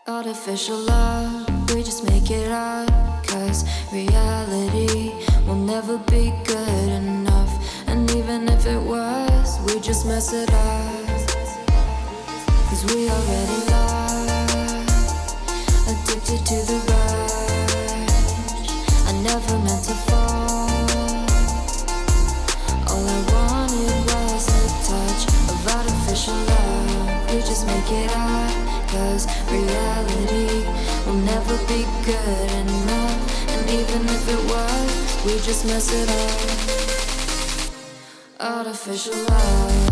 Artificial love, we just make it up. Cause reality will never be good enough. And even if it was, we just mess it up. Cause we already lost, addicted to the rush. I never meant to fall. All I wanted was a touch of artificial love. We just make it up. Cause reality will never be good enough. And even if it was, we just mess it up. Artificial love.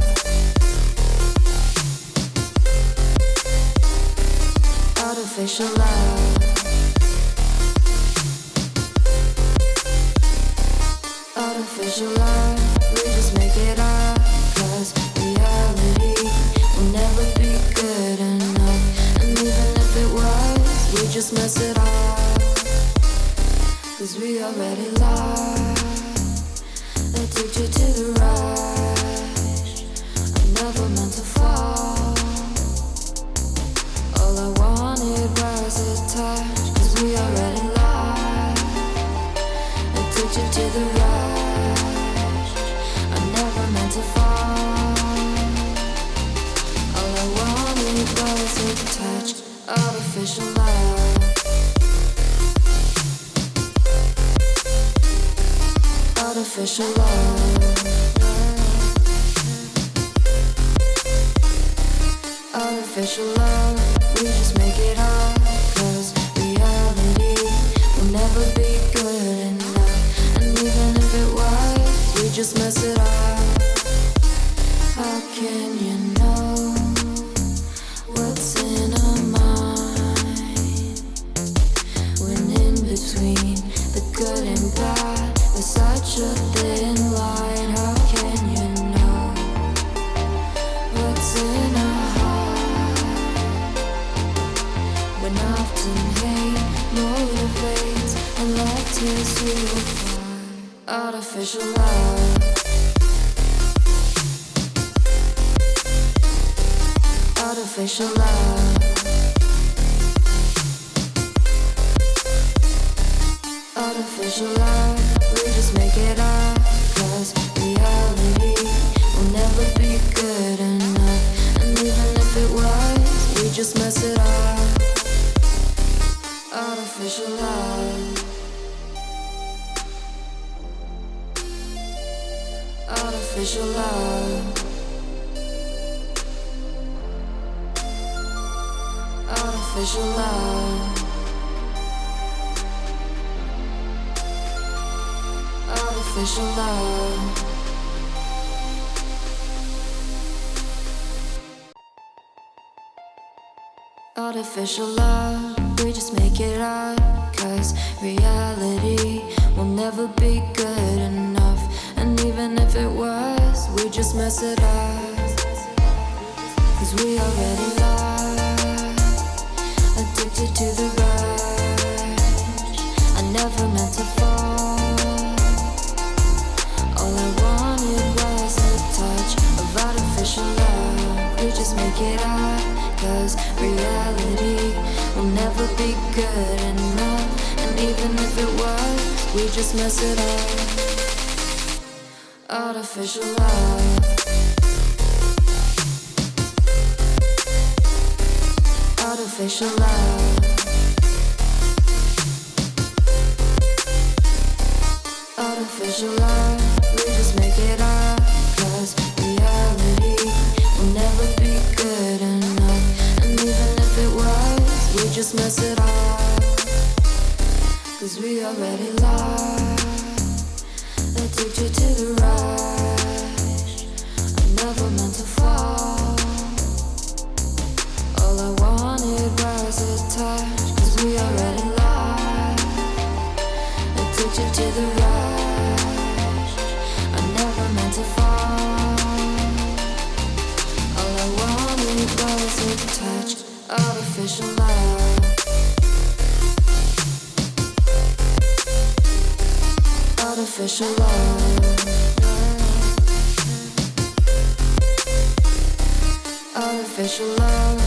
Artificial love. Artificial love. We just make it up. Cause reality will never be good enough. And even if it was, we just mess it up. Cause we already lost, addicted to the rush. I never meant to fall. All I wanted was a touch. Cause we already lost, addicted to the rush. I never meant to fall. All I wanted was a touch. Artificial love. Artificial love. Artificial love. We just make it up. Cause reality will never be good enough. And even if it was, we just mess it up. How can you know what's in our mind when in between the good and bad there's such a thin line? How can you know what's in our heart when often hate motivates and love tears you apart? Artificial love. Artificial love. Artificial love. We just make it up. Cause reality will never be good enough. And even if it was, we just mess it up. Artificial love. Artificial love. Artificial love. Artificial love. Artificial love. We just make it up. Cause reality will never be good enough. And even if it was, we just mess it up. Cause we already lost, addicted to the rush. I never meant to fall. All I wanted was a touch of artificial love. We just make it up. Cause reality will never be good enough. And even if it was, we just mess it up. Artificial love. Artificial love. Artificial love. We just make it up. Cause reality will never be good enough. And even if it was, we just mess it up. Cause we already lost, addicted to the rush. I never meant to fall. All I wanted was a touch. Cause we already lost, addicted to the rush. I never meant to fall. All I wanted was a touch. Artificial love. Artificial love. Artificial love.